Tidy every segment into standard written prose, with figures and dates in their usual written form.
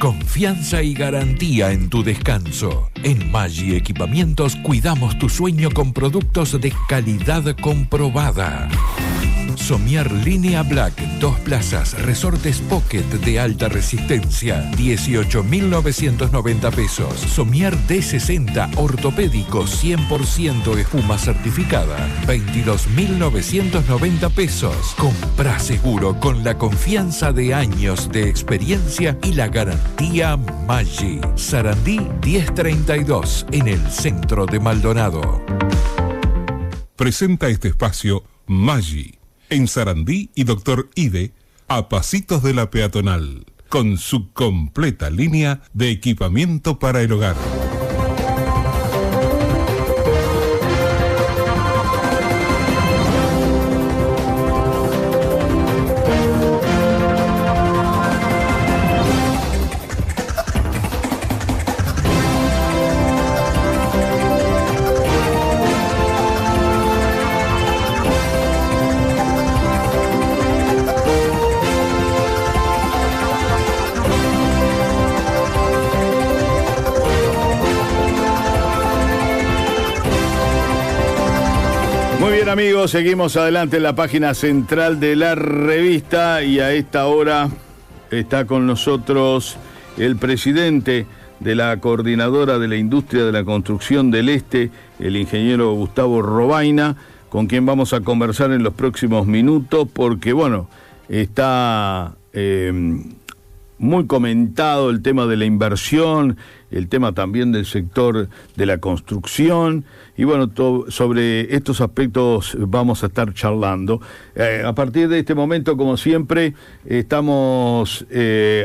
Confianza y garantía en tu descanso. En Maggi Equipamientos cuidamos tu sueño con productos de calidad comprobada. Somier Línea Black, 2 plazas, resortes Pocket de alta resistencia, 18.990 pesos. Somier D60, ortopédico, 100% espuma certificada, 22.990 pesos. Comprá seguro con la confianza de años de experiencia y la garantía Maggi. Sarandí 1032, en el centro de Maldonado. Presenta este espacio Maggi, en Sarandí y Doctor Ide, a pasitos de la peatonal, con su completa línea de equipamiento para el hogar. Amigos, seguimos adelante en la página central de la revista y a esta hora está con nosotros el presidente de la Coordinadora de la Industria de la Construcción del Este, el ingeniero Gustavo Robaina, con quien vamos a conversar en los próximos minutos porque, bueno, está muy comentado el tema de la inversión, el tema también del sector de la construcción y bueno, sobre estos aspectos vamos a estar charlando. A partir de este momento, como siempre, estamos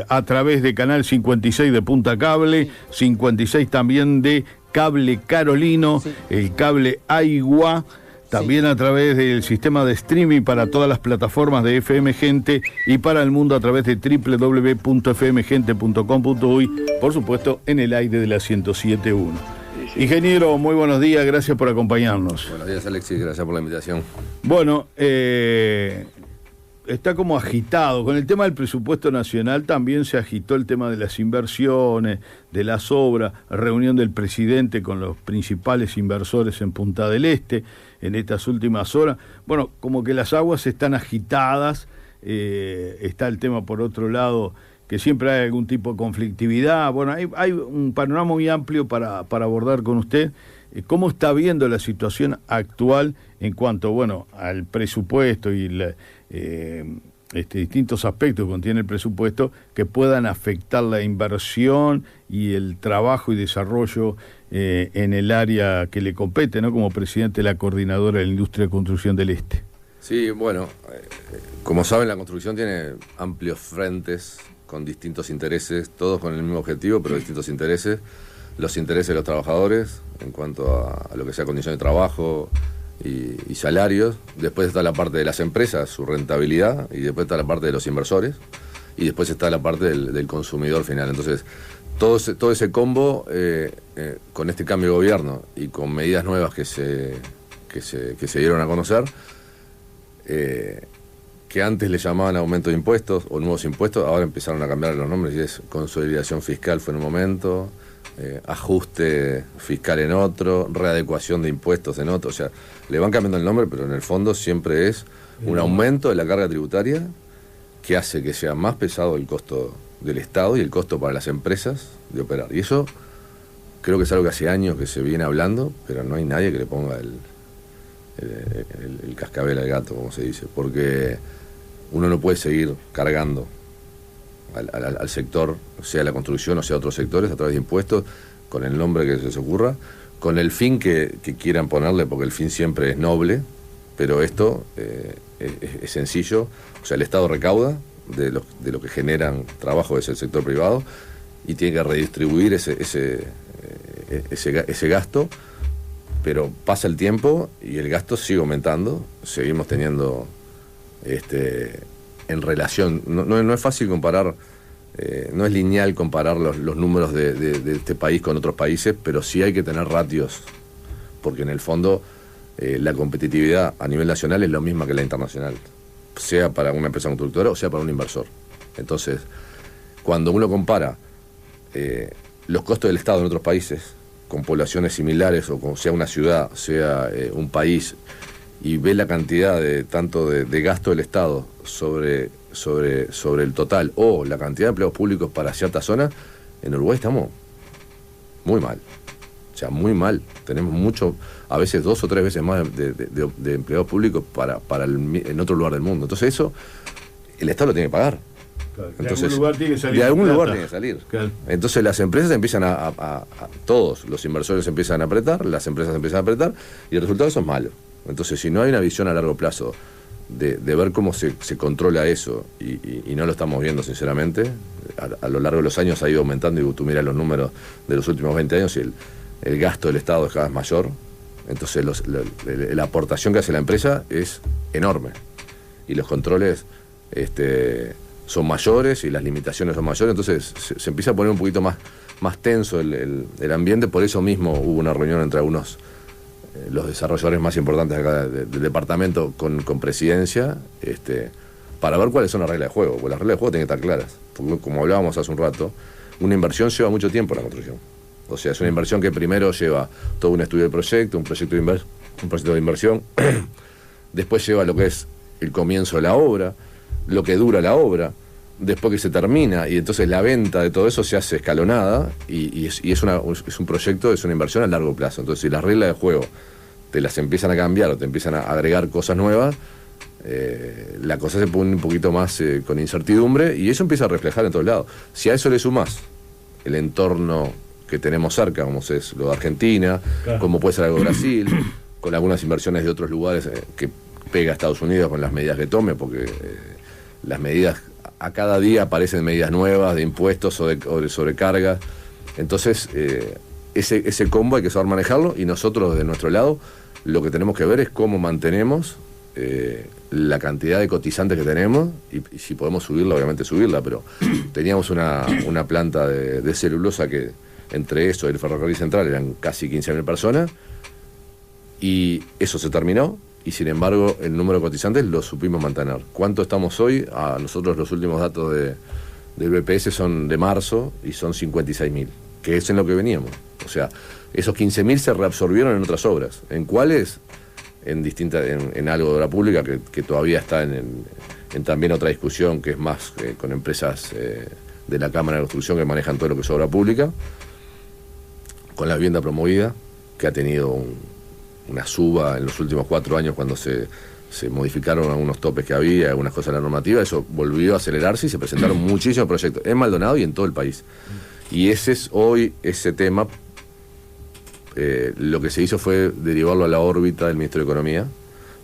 a través de Canal 56 de Punta Cable, 56 también de Cable Carolino, el cable Aigua, también a través del sistema de streaming para todas las plataformas de FM Gente y para el mundo a través de www.fmgente.com.uy, por supuesto en el aire de la 107.1. Ingeniero, muy buenos días, gracias por acompañarnos. Buenos días, Alexis, gracias por la invitación. Bueno, está como agitado. Con el tema del presupuesto nacional también se agitó el tema de las inversiones, de las obras, reunión del presidente con los principales inversores en Punta del Este en estas últimas horas. Bueno, como que las aguas están agitadas, está el tema por otro lado que siempre hay algún tipo de conflictividad. Bueno, hay un panorama muy amplio para abordar con usted. ¿Cómo está viendo la situación actual en cuanto, bueno, al presupuesto y distintos aspectos que contiene el presupuesto que puedan afectar la inversión y el trabajo y desarrollo en el área que le compete, ¿no? Como presidente de la Coordinadora de la Industria de Construcción del Este? Sí, bueno, como saben, la construcción tiene amplios frentes con distintos intereses, todos con el mismo objetivo, pero distintos intereses. Los intereses de los trabajadores en cuanto a lo que sea condición de trabajo y salarios. Después está la parte de las empresas, su rentabilidad, y después está la parte de los inversores, y después está la parte del consumidor final. Entonces, todo ese combo, con este cambio de gobierno y con medidas nuevas que se dieron a conocer, que antes le llamaban aumento de impuestos o nuevos impuestos, ahora empezaron a cambiar los nombres y es consolidación fiscal fue en un momento, ajuste fiscal en otro, readecuación de impuestos en otro. O sea, le van cambiando el nombre, pero en el fondo siempre es un aumento de la carga tributaria que hace que sea más pesado el costo del Estado y el costo para las empresas de operar. Y eso creo que es algo que hace años que se viene hablando, pero no hay nadie que le ponga el cascabel al gato, como se dice, porque uno no puede seguir cargando al sector, sea la construcción o sea otros sectores, a través de impuestos, con el nombre que se les ocurra, con el fin que quieran ponerle, porque el fin siempre es noble, pero esto es sencillo. O sea, el Estado recauda de lo que generan trabajo desde el sector privado y tiene que redistribuir ese gasto, pero pasa el tiempo y el gasto sigue aumentando, seguimos teniendo en relación, no es fácil comparar, no es lineal comparar los números de este país con otros países, pero sí hay que tener ratios, porque en el fondo la competitividad a nivel nacional es la misma que la internacional, sea para una empresa constructora o sea para un inversor. Entonces, cuando uno compara los costos del Estado en otros países, con poblaciones similares, o sea una ciudad, sea un país, y ve la cantidad de gasto del Estado sobre el total, o la cantidad de empleados públicos para cierta zona, en Uruguay estamos muy mal. O sea, muy mal. Tenemos mucho, a veces 2 o 3 veces más de empleados públicos en otro lugar del mundo. Entonces eso, el Estado lo tiene que pagar. Claro, entonces, de algún lugar tiene que salir. De algún lugar tiene que salir. Claro. Entonces las empresas empiezan todos los inversores empiezan a apretar, las empresas empiezan a apretar, y el resultado de eso es malo. Entonces, si no hay una visión a largo plazo de ver cómo se controla eso, y no lo estamos viendo sinceramente, a lo largo de los años ha ido aumentando, y tú miras los números de los últimos 20 años y el gasto del Estado es cada vez mayor. Entonces la aportación que hace la empresa es enorme, y los controles son mayores y las limitaciones son mayores. Entonces se empieza a poner un poquito más tenso el ambiente. Por eso mismo hubo una reunión entre algunos los desarrolladores más importantes acá del departamento con presidencia, para ver cuáles son las reglas de juego, porque las reglas de juego tienen que estar claras, porque como hablábamos hace un rato, una inversión lleva mucho tiempo en la construcción. O sea, es una inversión que primero lleva todo un estudio de proyecto, un proyecto de inversión, después lleva lo que es el comienzo de la obra, lo que dura la obra, después que se termina, y entonces la venta de todo eso se hace escalonada, y es un proyecto, es una inversión a largo plazo. Entonces, si las reglas de juego te las empiezan a cambiar o te empiezan a agregar cosas nuevas, la cosa se pone un poquito más con incertidumbre, y eso empieza a reflejar en todos lados. Si a eso le sumás el entorno que tenemos cerca, como es lo de Argentina, claro, como puede ser algo de Brasil, con algunas inversiones de otros lugares que pega a Estados Unidos con las medidas que tome, porque las medidas, a cada día aparecen medidas nuevas de impuestos o de sobrecargas. Entonces, ese combo hay que saber manejarlo, y nosotros de nuestro lado lo que tenemos que ver es cómo mantenemos la cantidad de cotizantes que tenemos, y si podemos subirla, obviamente subirla, pero teníamos una planta de celulosa que entre eso y el ferrocarril central eran casi 15.000 personas, y eso se terminó, y sin embargo el número de cotizantes lo supimos mantener. ¿Cuánto estamos hoy? A nosotros los últimos datos del BPS son de marzo, y son 56.000, que es en lo que veníamos. O sea, esos 15.000 se reabsorbieron en otras obras. ¿En cuáles? En algo de obra pública que todavía está en también otra discusión, que es más con empresas de la Cámara de Construcción que manejan todo lo que es obra pública, con la vivienda promovida, que ha tenido una suba en los últimos 4 años cuando se modificaron algunos topes que había, algunas cosas en la normativa. Eso volvió a acelerarse y se presentaron muchísimos proyectos en Maldonado y en todo el país. Y ese es hoy ese tema. Lo que se hizo fue derivarlo a la órbita del Ministerio de Economía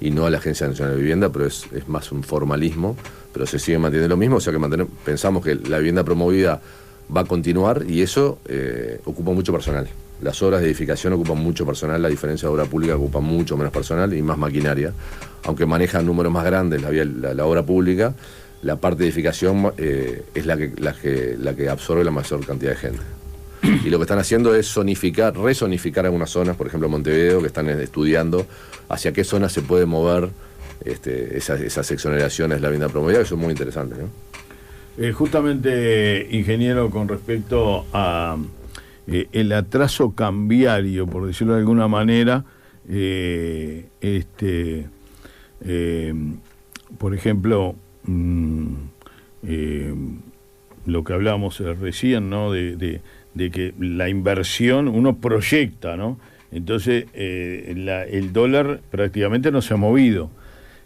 y no a la Agencia Nacional de Vivienda, pero es más un formalismo, pero se sigue manteniendo lo mismo. O sea que pensamos que la vivienda promovida va a continuar, y eso ocupa mucho personal. Las obras de edificación ocupan mucho personal, la diferencia de obra pública ocupa mucho menos personal y más maquinaria. Aunque manejan números más grandes la obra pública, la parte de edificación es la que absorbe la mayor cantidad de gente. Y lo que están haciendo es resonificar algunas zonas, por ejemplo Montevideo, que están estudiando hacia qué zonas se puede mover esas exoneraciones de la vivienda promovida, que son muy interesantes, ¿no? Justamente, ingeniero, con respecto a el atraso cambiario, por decirlo de alguna manera, por ejemplo, lo que hablábamos recién, ¿no? De que la inversión uno proyecta, ¿no? Entonces el dólar prácticamente no se ha movido.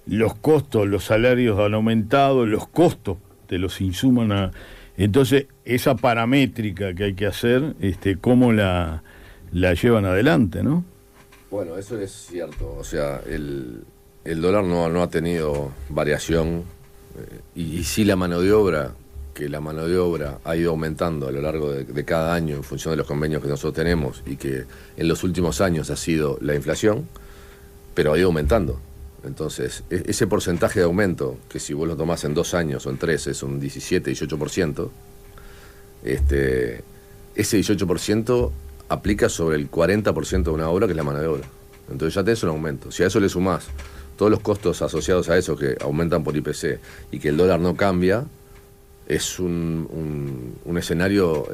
Los costos, los salarios han aumentado, los costos de los insumos entonces esa paramétrica que hay que hacer, cómo la llevan adelante, ¿no? Bueno, eso es cierto. O sea, el dólar no ha tenido variación, y sí la mano de obra, que la mano de obra ha ido aumentando a lo largo de cada año en función de los convenios que nosotros tenemos, y que en los últimos años ha sido la inflación, pero ha ido aumentando. Entonces, ese porcentaje de aumento, que si vos lo tomás en 2 años o en 3, es un 17-18%, ese 18% aplica sobre el 40% de una obra, que es la mano de obra. Entonces ya tenés un aumento. Si a eso le sumás todos los costos asociados a eso, que aumentan por IPC, y que el dólar no cambia, es un escenario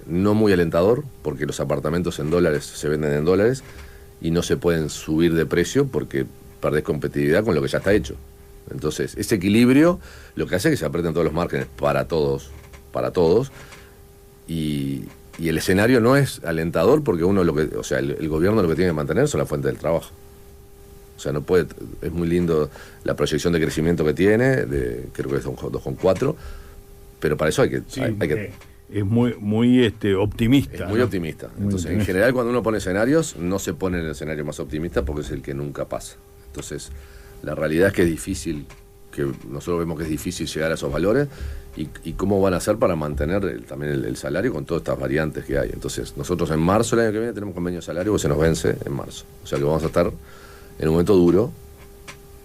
no muy alentador, porque los apartamentos en dólares se venden en dólares y no se pueden subir de precio porque perdés competitividad con lo que ya está hecho. Entonces, ese equilibrio lo que hace es que se aprieten todos los márgenes para todos, y el escenario no es alentador porque el gobierno lo que tiene que mantener son las fuentes del trabajo. O sea, no puede, es muy lindo la proyección de crecimiento que tiene, creo que es 2,4, pero para eso hay que es muy optimista. Es muy optimista. Entonces, en general, cuando uno pone escenarios, no se pone en el escenario más optimista porque es el que nunca pasa. Entonces, la realidad es que es difícil, que nosotros vemos que es difícil llegar a esos valores y cómo van a hacer para mantener también el salario con todas estas variantes que hay. Entonces, nosotros en marzo, el año que viene, tenemos convenio de salario que se nos vence en marzo. O sea que vamos a estar en un momento duro,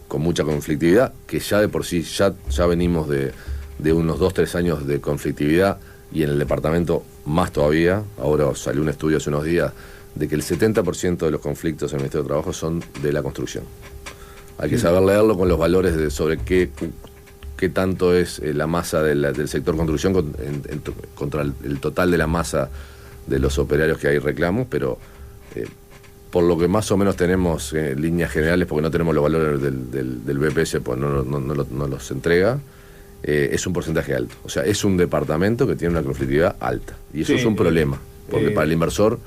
con mucha conflictividad, que ya de por sí ya venimos de unos 2-3 años de conflictividad, y en el departamento más todavía. Ahora salió un estudio hace unos días de que el 70% de los conflictos en el Ministerio de Trabajo son de la construcción. Hay que saber leerlo con los valores sobre qué tanto es la masa del sector construcción contra el total de la masa de los operarios que hay reclamos, pero por lo que más o menos tenemos líneas generales, porque no tenemos los valores del BPS, pues no los entrega, es un porcentaje alto. O sea, es un departamento que tiene una conflictividad alta. Y eso es un problema, porque para el inversor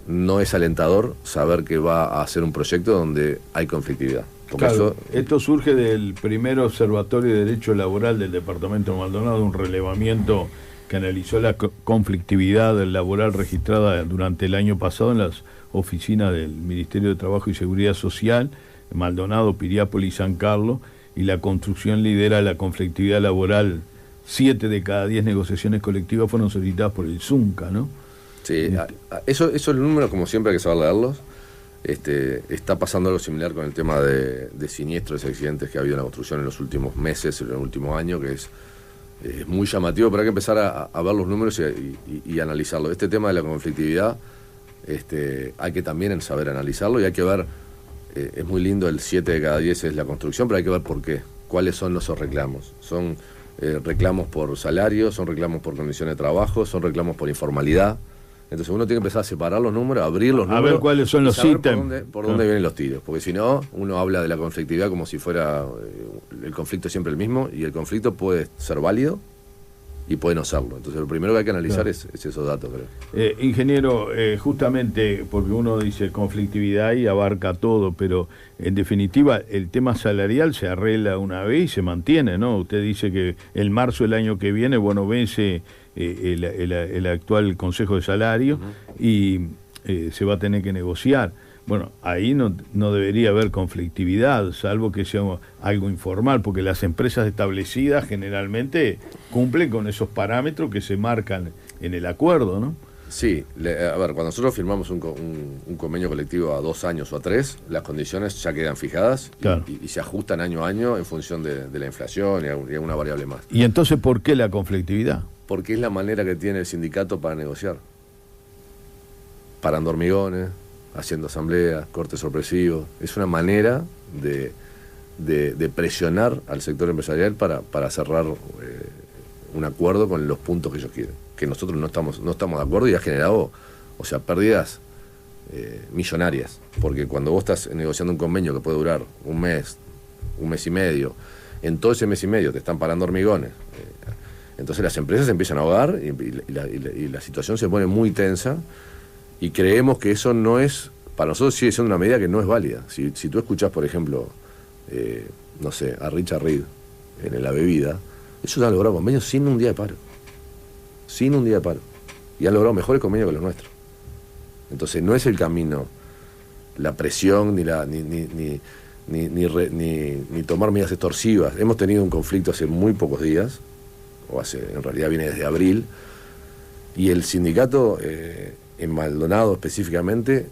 no es alentador saber que va a hacer un proyecto donde hay conflictividad. Claro, esto surge del primer observatorio de derecho laboral del departamento de Maldonado, un relevamiento que analizó la conflictividad laboral registrada durante el año pasado en las oficinas del Ministerio de Trabajo y Seguridad Social, Maldonado, Piriápolis y San Carlos, y la construcción lidera la conflictividad laboral. 7 de cada 10 negociaciones colectivas fueron solicitadas por el ZUNCA, ¿no? Sí, esos números, como siempre, hay que saber leerlos. Está pasando algo similar con el tema de siniestros y accidentes que ha habido en la construcción en los últimos meses, en el último año, que es muy llamativo, pero hay que empezar a ver los números y analizarlo. Este tema de la conflictividad hay que también saber analizarlo, y hay que ver, es muy lindo, el 7 de cada 10 es la construcción, pero hay que ver por qué, cuáles son esos reclamos. Son reclamos por salario, son reclamos por condiciones de trabajo, son reclamos por informalidad. Entonces uno tiene que empezar a separar los números, abrir los números, a ver cuáles son los ítems, por dónde vienen los tiros, porque si no, uno habla de la conflictividad como si fuera el conflicto siempre el mismo, y el conflicto puede ser válido y puede no serlo. Entonces lo primero que hay que analizar es esos datos, creo. Ingeniero, justamente porque uno dice conflictividad y abarca todo, pero en definitiva el tema salarial se arregla una vez y se mantiene, ¿no? Usted dice que el marzo del año que viene, vence el actual Consejo de Salario, y se va a tener que negociar. Bueno, ahí no debería haber conflictividad, salvo que sea algo informal, porque las empresas establecidas generalmente cumplen con esos parámetros que se marcan en el acuerdo, ¿no? Sí, a ver, cuando nosotros firmamos un convenio colectivo a 2 años o a 3, las condiciones ya quedan fijadas, claro, y se ajustan año a año en función de la inflación y alguna variable más. ¿Y entonces por qué la conflictividad? Porque es la manera que tiene el sindicato para negociar. Parando hormigones, haciendo asambleas, cortes sorpresivos. Es una manera de presionar al sector empresarial para cerrar un acuerdo con los puntos que ellos quieren. Que nosotros no estamos de acuerdo, y ha generado, pérdidas millonarias. Porque cuando vos estás negociando un convenio que puede durar un mes y medio, en todo ese mes y medio te están parando hormigones. Entonces las empresas se empiezan a ahogar y la situación se pone muy tensa, y creemos que eso no es, para nosotros sigue siendo una medida que no es válida. Si tú escuchás, por ejemplo, a Richard Reed en la bebida, ellos han logrado convenios sin un día de paro. Sin un día de paro. Y han logrado mejores convenios que los nuestros. Entonces no es el camino la presión ni tomar medidas extorsivas. Hemos tenido un conflicto hace muy pocos días, en realidad viene desde abril, y el sindicato en Maldonado específicamente,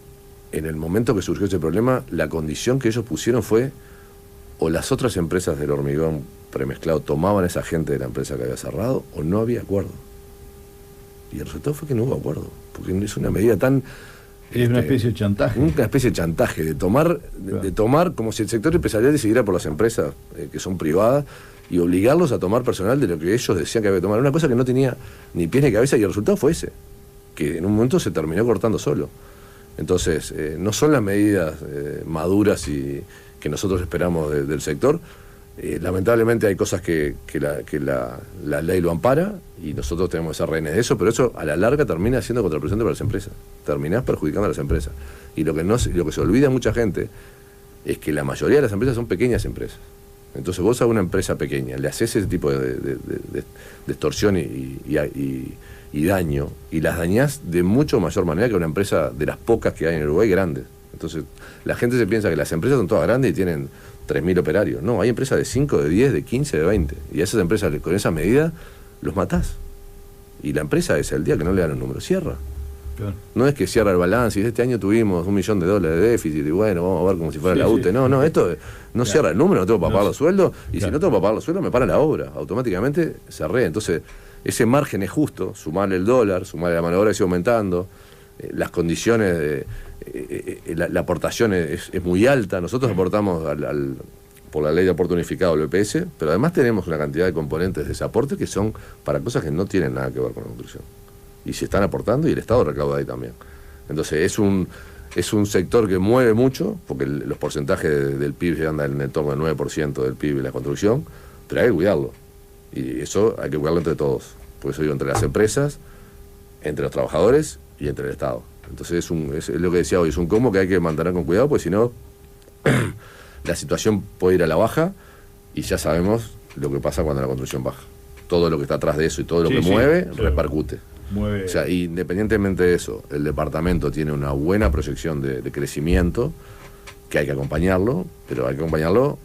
en el momento que surgió ese problema, la condición que ellos pusieron fue: o las otras empresas del hormigón premezclado tomaban a esa gente de la empresa que había cerrado, o no había acuerdo. Y el resultado fue que no hubo acuerdo, porque es una medida tan... Es una especie de chantaje. Una especie de chantaje, de tomar como si el sector empresarial decidiera por las empresas que son privadas, y obligarlos a tomar personal de lo que ellos decían que había que tomar. Una cosa que no tenía ni pies ni cabeza, y el resultado fue ese. que en un momento se terminó cortando solo. Entonces, no son las medidas maduras y que nosotros esperamos del sector. Lamentablemente hay cosas que la ley lo ampara y nosotros tenemos que ser rehenes de eso, pero eso a la larga termina siendo contraproducente para las empresas. Terminás perjudicando a las empresas. Y lo que se olvida mucha gente es que la mayoría de las empresas son pequeñas empresas. Entonces vos a una empresa pequeña le haces ese tipo de extorsión y daño, y las dañás de mucho mayor manera que una empresa de las pocas que hay en Uruguay grandes. Entonces la gente se piensa que las empresas son todas grandes y tienen 3.000 operarios. No, hay empresas de 5, de 10, de 15, de 20. Y a esas empresas con esa medida los matás. Y la empresa es el día que no le dan los números, cierra. Claro. No es que cierra el balance y este año tuvimos $1 millón de déficit y bueno, vamos a ver como si fuera la UTE. No, esto no cierra el número, no tengo para pagar los sueldos y si no tengo para pagar los sueldos me para la obra. Automáticamente cerré. Entonces, ese margen es justo, sumarle el dólar, sumarle la mano de obra que sigue aumentando, las condiciones, la aportación es muy alta. Nosotros aportamos por la ley de aporte unificado al BPS, pero además tenemos una cantidad de componentes de ese aporte que son para cosas que no tienen nada que ver con la construcción. Y se están aportando y el Estado recauda ahí también. Entonces es un sector que mueve mucho, porque los porcentajes del PIB andan en el torno del 9% del PIB y la construcción, pero hay que cuidarlo. Y eso hay que cuidarlo entre todos. Por eso digo, entre las empresas, entre los trabajadores y entre el Estado. Entonces es lo que decía hoy, es un combo que hay que mantener con cuidado, porque si no, la situación puede ir a la baja y ya sabemos lo que pasa cuando la construcción baja. Todo lo que está atrás de eso y todo lo que mueve, repercute. O sea, independientemente de eso, el departamento tiene una buena proyección de crecimiento, que hay que acompañarlo, pero hay que acompañarlo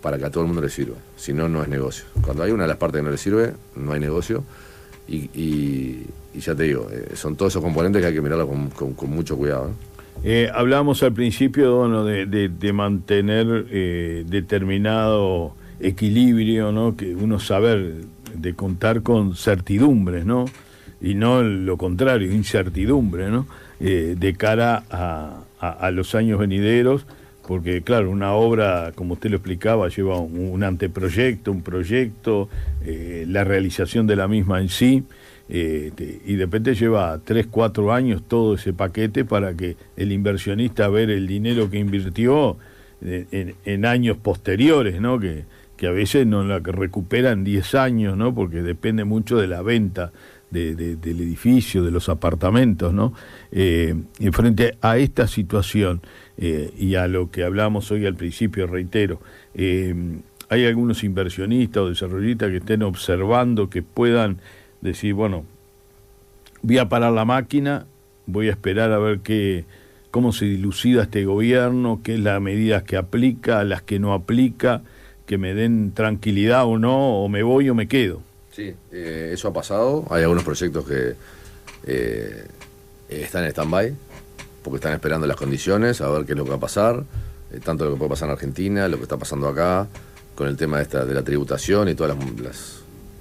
para que a todo el mundo le sirva. Si no, no es negocio. Cuando hay una de las partes que no le sirve, no hay negocio. Y ya te digo, son todos esos componentes que hay que mirarlo con mucho cuidado. Hablábamos al principio, bueno, de mantener determinado equilibrio, ¿no? Que uno saber de contar con certidumbres, ¿no? Y no lo contrario, incertidumbre, ¿no? De cara a los años venideros, porque claro, una obra, como usted lo explicaba, lleva un anteproyecto, un proyecto, la realización de la misma en sí, y de repente lleva 3, 4 años todo ese paquete para que el inversionista vea el dinero que invirtió en años posteriores, ¿no? Que a veces no la recuperan 10 años, ¿no? Porque depende mucho de la venta del edificio, de los apartamentos, ¿no? Y frente a esta situación y a lo que hablamos hoy al principio, reitero, hay algunos inversionistas o desarrollistas que estén observando, que puedan decir, bueno, voy a parar la máquina, voy a esperar a ver cómo se dilucida este gobierno, qué es las medidas que aplica, las que no aplica, que me den tranquilidad o no, o me voy o me quedo. Sí, eso ha pasado. Hay algunos proyectos que están en stand-by, porque están esperando las condiciones, a ver qué es lo que va a pasar, tanto lo que puede pasar en Argentina, lo que está pasando acá, con el tema de la tributación y toda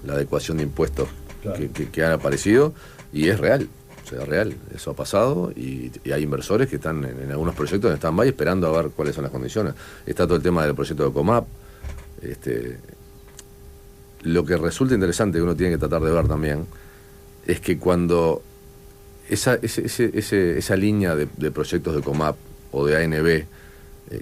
la adecuación de impuestos, claro, que han aparecido, y es real. O sea, es real, eso ha pasado y hay inversores que están en algunos proyectos en stand-by esperando a ver cuáles son las condiciones. Está todo el tema del proyecto de Comap. Lo que resulta interesante, que uno tiene que tratar de ver también, es que cuando esa línea de proyectos de Comap o de ANB,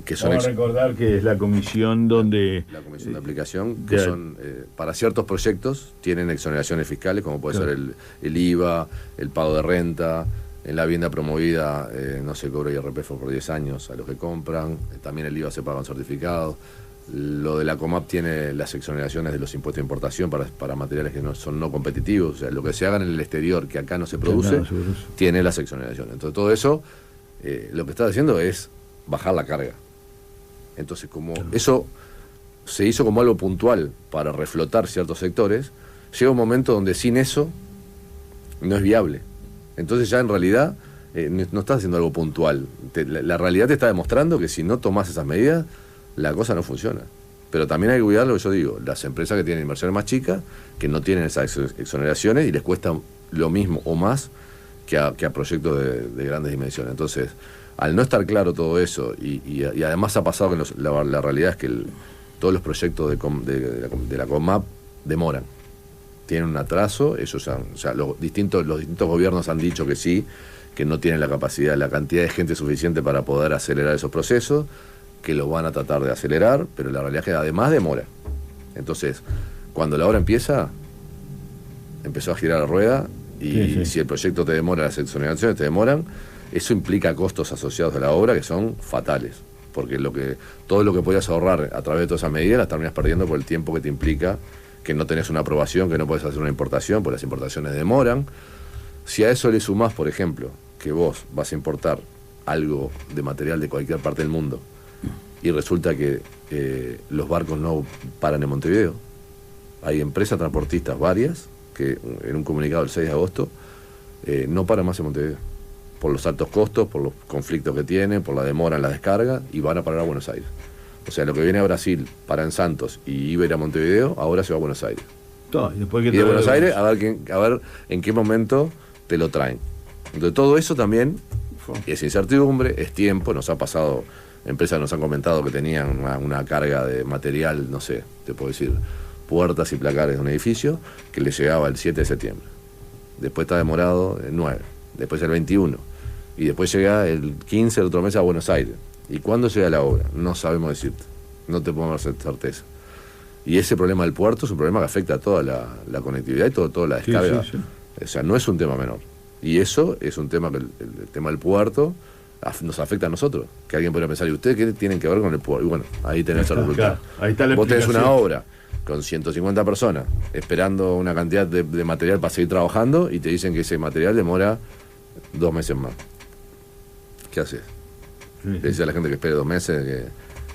que son... Vamos a recordar que es la comisión donde... La comisión de aplicación, que son, para ciertos proyectos, tienen exoneraciones fiscales, como puede ser el IVA, el pago de renta. En la vivienda promovida no se cobra IRPF por 10 años a los que compran, también el IVA se paga en certificados. Lo de la Comap tiene las exoneraciones de los impuestos de importación para materiales que no son no competitivos. O sea, lo que se haga en el exterior, que acá no se produce, tiene las exoneraciones. Entonces todo eso, lo que está haciendo es bajar la carga. Entonces, como eso se hizo como algo puntual para reflotar ciertos sectores, llega un momento donde sin eso no es viable. Entonces ya en realidad no estás haciendo algo puntual. La realidad te está demostrando que si no tomás esas medidas, la cosa no funciona. Pero también hay que cuidar lo que yo digo, las empresas que tienen inversiones más chicas, que no tienen esas exoneraciones y les cuesta lo mismo o más que a proyectos de grandes dimensiones. Entonces, al no estar claro todo eso, y además ha pasado que la realidad es que todos los proyectos de la Comap demoran. tienen un atraso, los distintos gobiernos han dicho que sí, que no tienen la capacidad, la cantidad de gente suficiente para poder acelerar esos procesos, que lo van a tratar de acelerar, pero la realidad es que además demora. Entonces, cuando la obra empezó a girar la rueda, y si el proyecto te demora, las exoneraciones te demoran, eso implica costos asociados a la obra que son fatales, porque todo lo que podías ahorrar a través de todas esas medidas las terminas perdiendo por el tiempo que te implica que no tenés una aprobación, que no podés hacer una importación, porque las importaciones demoran. Si a eso le sumás, por ejemplo, que vos vas a importar algo de material de cualquier parte del mundo y resulta que los barcos no paran en Montevideo, hay empresas transportistas varias que en un comunicado del 6 de agosto no paran más en Montevideo por los altos costos, por los conflictos que tienen, por la demora en la descarga, y van a parar a Buenos Aires. O sea, lo que viene a Brasil para en Santos y iba a ir a Montevideo, ahora se va a Buenos Aires. Y de Buenos Aires a ver en qué momento te lo traen. Entonces todo eso también es incertidumbre, es tiempo. Nos ha pasado, empresas nos han comentado que tenían una carga de material, no sé, te puedo decir, puertas y placares de un edificio, que les llegaba el 7 de septiembre. Después está demorado el 9, después el 21, y después llega el 15 del otro mes a Buenos Aires. ¿Y cuándo llega la obra? No sabemos decirte, no te podemos hacer certeza. Y ese problema del puerto es un problema que afecta a toda la conectividad y toda la descarga. Sí. O sea, no es un tema menor. Y eso es un tema que el tema del puerto nos afecta a nosotros. Que alguien podría pensar, ¿y ustedes qué tienen que ver con el puerto? Y bueno, ahí tenés el resultado. Claro, ahí está la Vos tenés una obra con 150 personas esperando una cantidad de material para seguir trabajando y te dicen que ese material demora 2 meses más. ¿Qué haces? Sí. Le decís a la gente que espere 2 meses,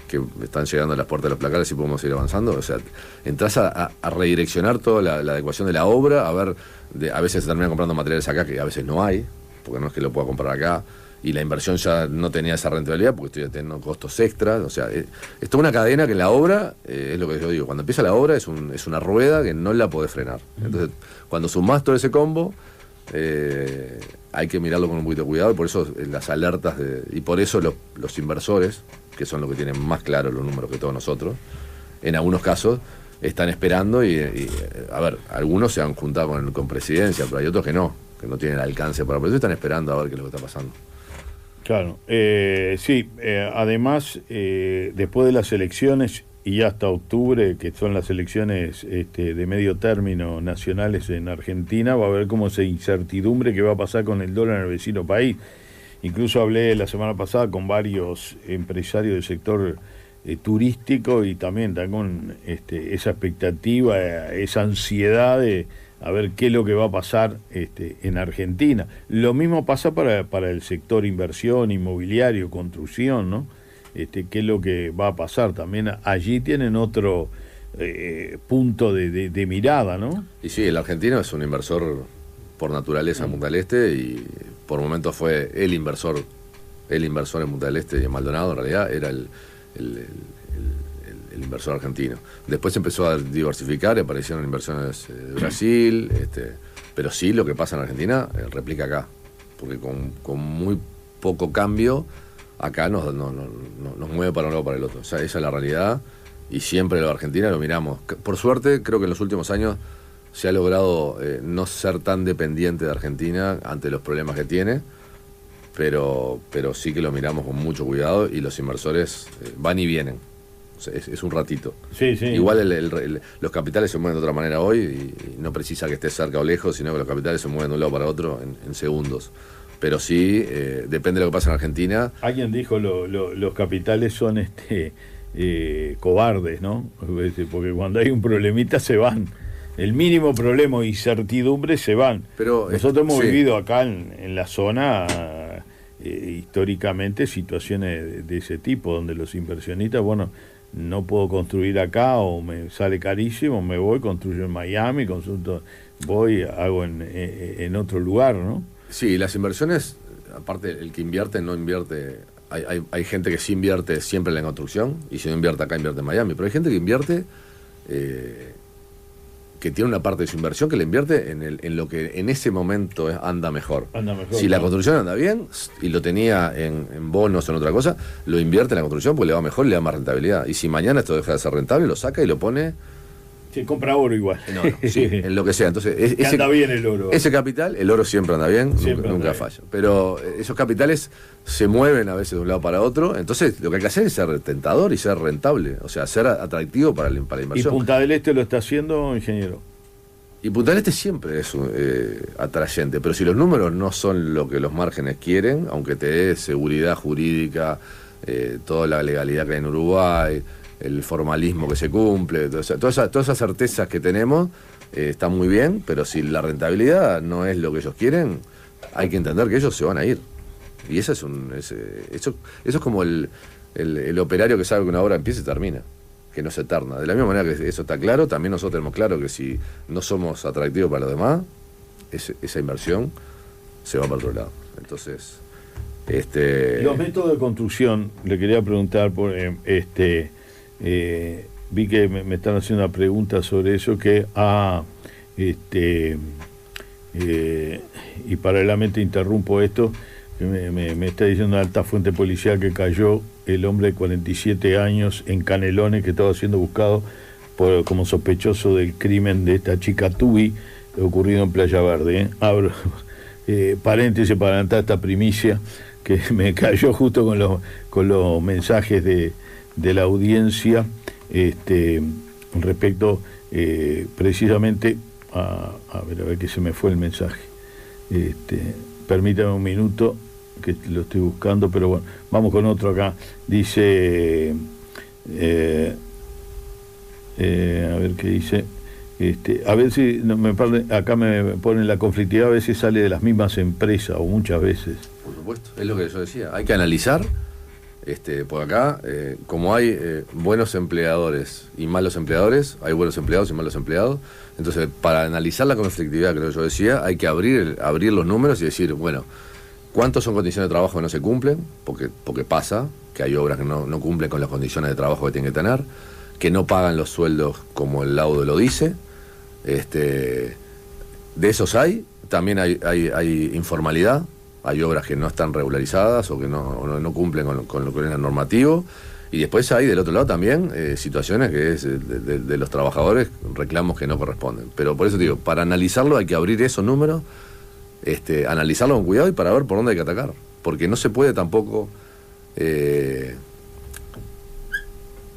que están llegando a las puertas de los placares y podemos ir avanzando. O sea, entras a redireccionar toda la adecuación de la obra, a veces se terminan comprando materiales acá que a veces no hay, porque no es que lo pueda comprar acá, y la inversión ya no tenía esa rentabilidad porque estoy teniendo costos extras. O sea, es toda una cadena que en la obra, es lo que yo digo, cuando empieza la obra es una rueda que no la podés frenar. Entonces, cuando sumás todo ese combo, hay que mirarlo con un poquito de cuidado, y por eso las alertas, y por eso los inversores, que son los que tienen más claros los números que todos nosotros, en algunos casos están esperando y a ver, algunos se han juntado con presidencia, pero hay otros que no tienen alcance para, por eso están esperando a ver qué es lo que está pasando. Claro, sí, además, después de las elecciones y hasta octubre, que son las elecciones de medio término nacionales en Argentina, va a haber como esa incertidumbre que va a pasar con el dólar en el vecino país. Incluso hablé la semana pasada con varios empresarios del sector turístico y también con esa expectativa, esa ansiedad de a ver qué es lo que va a pasar en Argentina. Lo mismo pasa para el sector inversión, inmobiliario, construcción, ¿no? Qué es lo que va a pasar. También allí tienen otro punto de mirada, ¿no? Y sí, el argentino es un inversor por naturaleza en Punta del Este, y por momentos fue el inversor en Punta del Este y en Maldonado, en realidad era el inversor argentino. Después empezó a diversificar, aparecieron inversiones de Brasil, pero sí, lo que pasa en Argentina replica acá, porque con muy poco cambio acá nos mueve para un lado o para el otro. O sea, esa es la realidad, y siempre lo de Argentina lo miramos. Por suerte, creo que en los últimos años se ha logrado no ser tan dependiente de Argentina ante los problemas que tiene, pero sí que lo miramos con mucho cuidado, y los inversores van y vienen. O sea, es un ratito. Sí, sí. Igual los capitales se mueven de otra manera hoy, y no precisa que esté cerca o lejos, sino que los capitales se mueven de un lado para otro en segundos. Pero sí, depende de lo que pasa en Argentina. Alguien dijo los capitales son cobardes, ¿no? Porque cuando hay un problemita se van. El mínimo problema o incertidumbre se van. Pero nosotros hemos vivido acá en la zona históricamente situaciones de ese tipo, donde los inversionistas, bueno, no puedo construir acá o me sale carísimo, me voy, construyo en Miami, voy, hago en otro lugar, ¿no? Sí, las inversiones, aparte el que invierte, no invierte, hay gente que sí invierte siempre en la construcción, y si no invierte acá, invierte en Miami, pero hay gente que invierte, que tiene una parte de su inversión que le invierte en lo que en ese momento anda mejor. Si la construcción anda bien, y lo tenía en bonos o en otra cosa, lo invierte en la construcción porque le va mejor y le da más rentabilidad. Y si mañana esto deja de ser rentable, lo saca y lo pone Se compra oro igual. En oro, sí, en lo que sea. Entonces, anda bien el oro. Ese capital, el oro siempre anda bien, Siempre nunca anda falla. Pero esos capitales se mueven a veces de un lado para otro. Entonces, lo que hay que hacer es ser tentador y ser rentable. O sea, ser atractivo para la ¿Y inversión. Punta del Este lo está haciendo, ingeniero? Y Punta del Este siempre es atrayente. Pero si los números no son lo que los márgenes quieren, aunque te dé seguridad jurídica, toda la legalidad que hay en Uruguay, el formalismo que se cumple, todas esas certezas que tenemos están muy bien, pero si la rentabilidad no es lo que ellos quieren, hay que entender que ellos se van a ir. Y eso es como el operario que sabe que una obra empieza y termina, que no es eterna. De la misma manera que eso está claro, también nosotros tenemos claro que si no somos atractivos para los demás, esa inversión se va para otro lado. Entonces, los métodos de construcción, le quería preguntar por vi que me están haciendo una pregunta sobre eso que y paralelamente interrumpo esto, que me está diciendo una alta fuente policial que cayó el hombre de 47 años en Canelones, que estaba siendo buscado como sospechoso del crimen de esta chica Tubi ocurrido en Playa Verde. Abro paréntesis para adelantar esta primicia que me cayó justo con los mensajes de la audiencia respecto precisamente a ver que se me fue el mensaje. Permítame un minuto que lo estoy buscando, pero bueno, vamos con otro acá. Dice a ver qué dice. A ver si acá me ponen la conflictividad, a veces sale de las mismas empresas o muchas veces. Por supuesto, es lo que yo decía, hay que analizar. Por acá, como hay buenos empleadores y malos empleadores, hay buenos empleados y malos empleados. Entonces, para analizar la conflictividad, creo que yo decía, hay que abrir los números y decir, bueno, ¿cuántos son condiciones de trabajo que no se cumplen? Porque pasa que hay obras que no cumplen con las condiciones de trabajo que tienen que tener, que no pagan los sueldos como el laudo lo dice. De esos hay. También hay informalidad. Hay obras que no están regularizadas o que no cumplen con lo que es el normativo. Y después hay del otro lado también situaciones que es de los trabajadores, reclamos que no corresponden. Pero por eso digo, para analizarlo hay que abrir esos números, analizarlo con cuidado y para ver por dónde hay que atacar. Porque no se puede tampoco,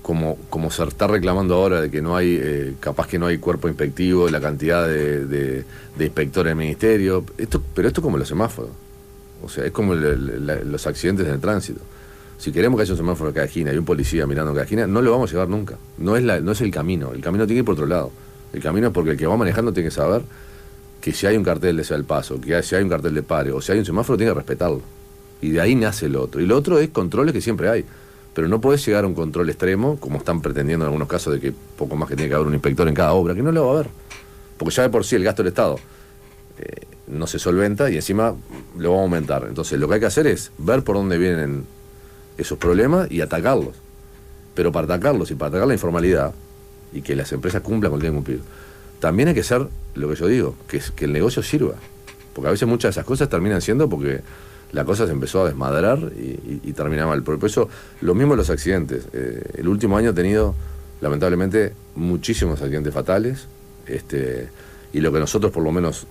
como se está reclamando ahora de que no hay, capaz que no hay cuerpo inspectivo, la cantidad de inspectores del ministerio. Pero esto es como los semáforos. O sea, es como los accidentes en el tránsito. Si queremos que haya un semáforo en cada esquina y un policía mirando en cada esquina, no lo vamos a llevar nunca. No es el camino. El camino tiene que ir por otro lado. El camino es porque el que va manejando tiene que saber que si hay un cartel de sea el paso, que si hay un cartel de pare o si hay un semáforo, tiene que respetarlo. Y de ahí nace el otro. Y lo otro es controles que siempre hay. Pero no podés llegar a un control extremo, como están pretendiendo en algunos casos, de que poco más que tiene que haber un inspector en cada obra, que no lo va a haber. Porque ya de por sí el gasto del Estado no se solventa y encima lo va a aumentar. Entonces lo que hay que hacer es ver por dónde vienen esos problemas y atacarlos. Pero para atacarlos y para atacar la informalidad y que las empresas cumplan con lo que tienen que cumplir, también hay que ser lo que yo digo, que el negocio sirva. Porque a veces muchas de esas cosas terminan siendo porque la cosa se empezó a desmadrar y termina mal. Por eso, lo mismo los accidentes. El último año ha tenido, lamentablemente, muchísimos accidentes fatales. Y lo que nosotros, por lo menos,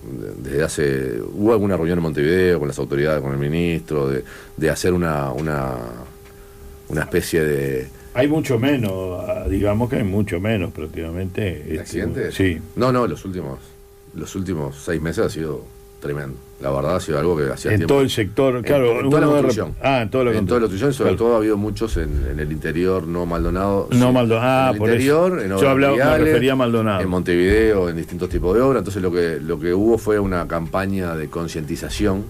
hubo alguna reunión en Montevideo con las autoridades, con el ministro, de hacer una especie de... Hay mucho menos, digamos que hay mucho menos prácticamente. ¿De accidentes? Sí. No, los últimos 6 meses ha sido tremendo. La verdad ha sido algo que hacía tiempo. En todo el sector, claro. En toda la construcción. En toda la construcción, sobre todo ha habido muchos en el interior, no Maldonado. No, sí, Maldonado. En el interior, en yo me refería a Maldonado. En Montevideo, en distintos tipos de obras. Entonces lo que hubo fue una campaña de concientización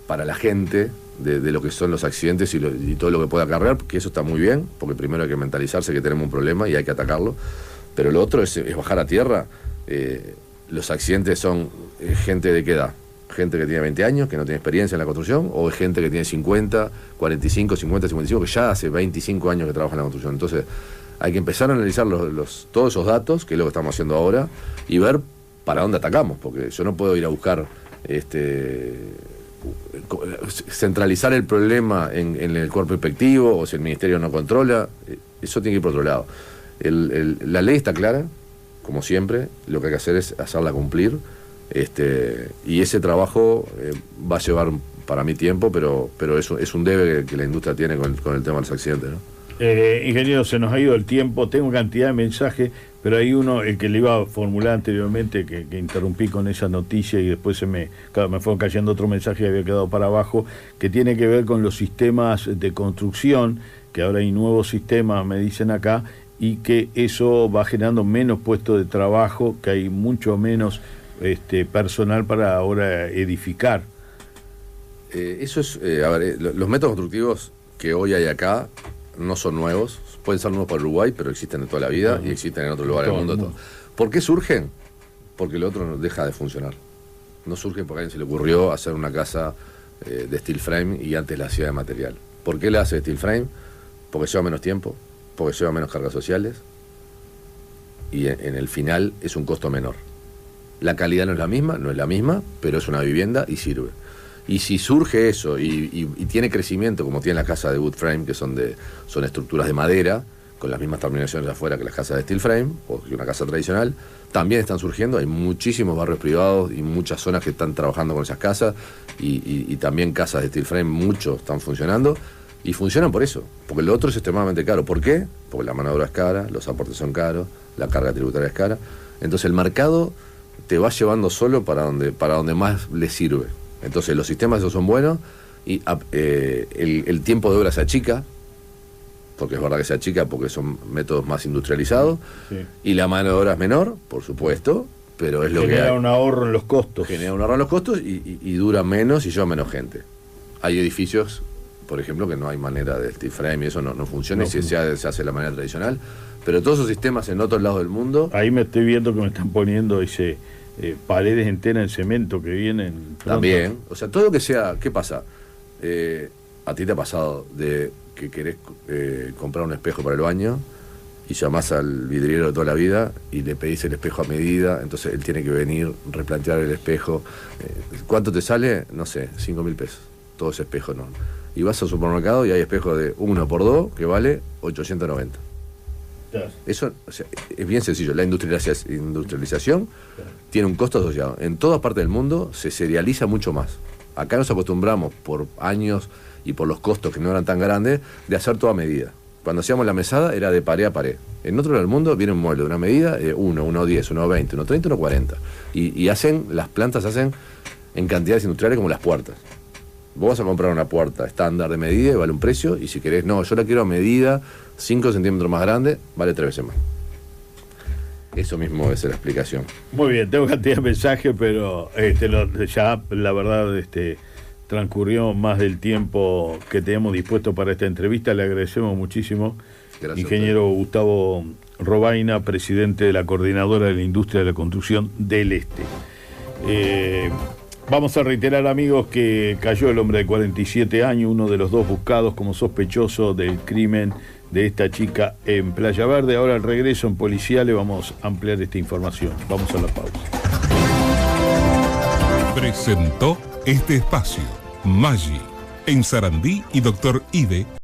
para la gente de lo que son los accidentes y todo lo que puede acarrear, que eso está muy bien, porque primero hay que mentalizarse que tenemos un problema y hay que atacarlo. Pero lo otro es bajar a tierra. Los accidentes son gente de qué edad, gente que tiene 20 años, que no tiene experiencia en la construcción, o gente que tiene 50, 45, 50, 55, que ya hace 25 años que trabaja en la construcción. Entonces hay que empezar a analizar todos esos datos, que es lo que estamos haciendo ahora, y ver para dónde atacamos, porque yo no puedo ir a buscar centralizar el problema en el cuerpo inspectivo, o si el ministerio no controla, eso tiene que ir por otro lado. La ley está clara, como siempre, lo que hay que hacer es hacerla cumplir, y ese trabajo va a llevar para mí tiempo, pero es un debe que la industria tiene con el tema de los accidentes, ¿no? Ingeniero, se nos ha ido el tiempo, tengo cantidad de mensajes, pero hay uno, el que le iba a formular anteriormente, que interrumpí con esa noticia y después me fueron cayendo otro mensaje y había quedado para abajo, que tiene que ver con los sistemas de construcción, que ahora hay nuevos sistemas, me dicen acá, y que eso va generando menos puestos de trabajo, que hay mucho menos personal para ahora edificar. Eso es, los métodos constructivos que hoy hay acá no son nuevos, pueden ser nuevos para Uruguay, pero existen en toda la vida y existen en otros lugares del mundo. Todo. ¿Por qué surgen? Porque el otro no deja de funcionar. No surgen porque a alguien se le ocurrió hacer una casa de steel frame y antes la hacía de material. ¿Por qué la hace de steel frame? Porque lleva menos tiempo, porque lleva menos cargas sociales y en el final es un costo menor. La calidad no es la misma, pero es una vivienda y sirve. Y si surge eso y tiene crecimiento, como tiene la casa de wood frame, que son estructuras de madera, con las mismas terminaciones afuera que las casas de steel frame, o que una casa tradicional, también están surgiendo. Hay muchísimos barrios privados y muchas zonas que están trabajando con esas casas, y también casas de steel frame, muchos están funcionando, y funcionan por eso, porque lo otro es extremadamente caro. ¿Por qué? Porque la mano de obra es cara, los aportes son caros, la carga tributaria es cara. Entonces el mercado te va llevando solo para donde más le sirve. Entonces los sistemas esos son buenos y el tiempo de obra se achica, porque es verdad que se achica porque son métodos más industrializados, sí. Y la mano de obra es menor, por supuesto, pero es lo que genera un ahorro en los costos. Genera un ahorro en los costos y dura menos y lleva menos gente. Hay edificios, por ejemplo, que no hay manera de steel frame y eso no funciona, y se hace de la manera tradicional, pero todos esos sistemas en otros lados del mundo... Ahí me estoy viendo que me están poniendo paredes enteras en cemento que vienen pronto. También, o sea, todo lo que sea... ¿Qué pasa? ¿A ti te ha pasado de que querés comprar un espejo para el baño y llamás al vidriero de toda la vida y le pedís el espejo a medida? Entonces él tiene que venir, replantear el espejo. ¿Cuánto te sale? No sé, 5.000 pesos. Todo ese espejo, ¿no? Y vas al supermercado y hay espejos de 1x2 que vale 890. Eso, o sea, es bien sencillo. La industrialización tiene un costo asociado. En todas partes del mundo se serializa mucho más. Acá nos acostumbramos por años y por los costos que no eran tan grandes de hacer toda medida. Cuando hacíamos la mesada era de pared a pared. En otro lado del mundo viene un mueble de una medida de 1, 1.10, 1.20, 1.30, 1.40. Y las plantas hacen en cantidades industriales como las puertas. Vos vas a comprar una puerta estándar de medida y vale un precio, y si querés, no, yo la quiero a medida 5 centímetros más grande, vale 3 veces más. Eso mismo es la explicación. Muy bien, tengo cantidad de mensajes, pero ya la verdad transcurrió más del tiempo que teníamos dispuesto para esta entrevista. Le agradecemos muchísimo. Gracias, ingeniero Gustavo Robaina, presidente de la Coordinadora de la Industria de la Construcción del Este. Vamos a reiterar, amigos, que cayó el hombre de 47 años, uno de los dos buscados como sospechoso del crimen de esta chica en Playa Verde. Ahora al regreso en Policiales vamos a ampliar esta información. Vamos a la pausa. Presentó este espacio Maggi, en Sarandí y Dr. Ide.